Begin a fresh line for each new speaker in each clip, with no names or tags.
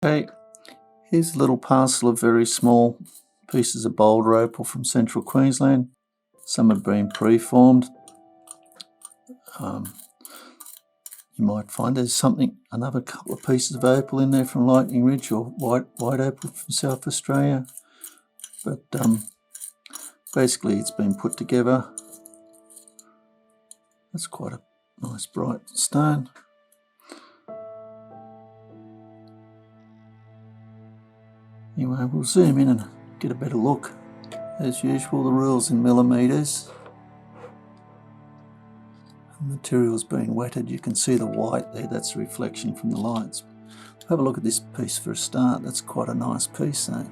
Okay, here's a little parcel of very small pieces of Boulder Opal from central Queensland. Some have been preformed. You might find there's another couple of pieces of opal in there from Lightning Ridge or white opal from South Australia. But basically it's been put together. That's quite a nice bright stone. Anyway, we'll zoom in and get a better look. As usual, the rule's in millimetres. The material's been wetted. You can see the white there, that's a reflection from the lights. Have a look at this piece for a start. That's quite a nice piece, though.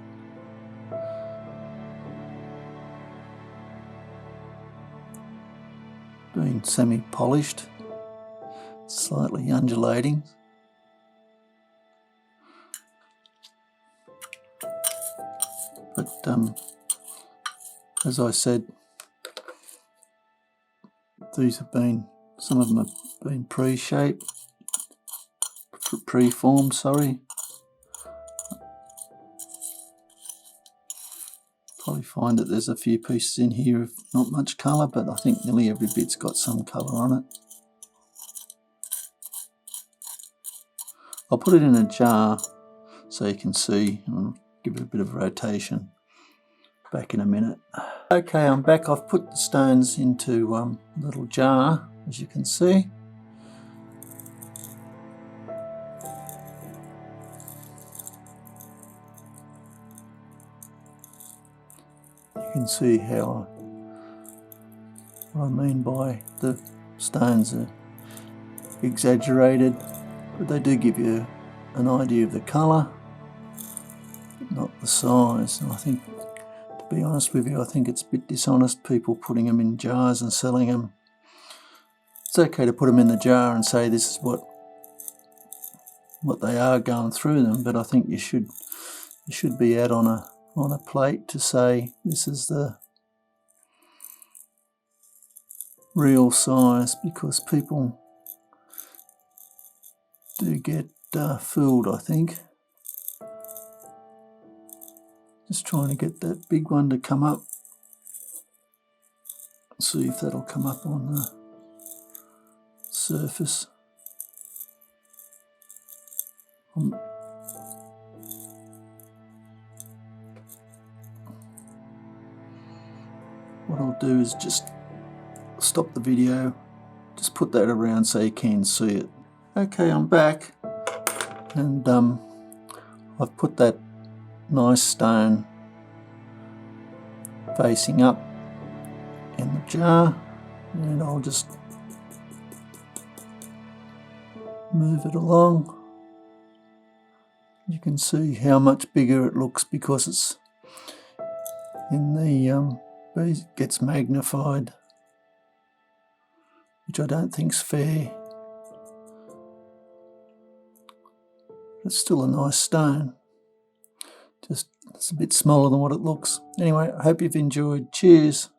Been semi-polished, slightly undulating. But as I said, some of them have been preformed, sorry. Probably find that there's a few pieces in here of not much colour, but I think nearly every bit's got some colour on it. I'll put it in a jar so you can see, and give it a bit of rotation. Back in a minute. Okay, I'm back. I've put the stones into a little jar, as you can see. You can see what I mean by the stones are exaggerated, but they do give you an idea of the colour, but not the size. And I think, to be honest with you, I think it's a bit dishonest, people putting them in jars and selling them. It's okay to put them in the jar and say this is what they are going through them, but I think you should be out on a plate to say this is the real size, because people do get fooled, I think. Just trying to get that big one to come up. See if that'll come up on the surface. What I'll do is just stop the video, just put that around so you can see it. Okay, I'm back, and I've put that nice stone facing up in the jar, and I'll just move it along. You can see how much bigger it looks because it's in the it gets magnified, which I don't think's fair. It's still a nice stone. Just it's a bit smaller than what it looks. Anyway, I hope you've enjoyed. Cheers.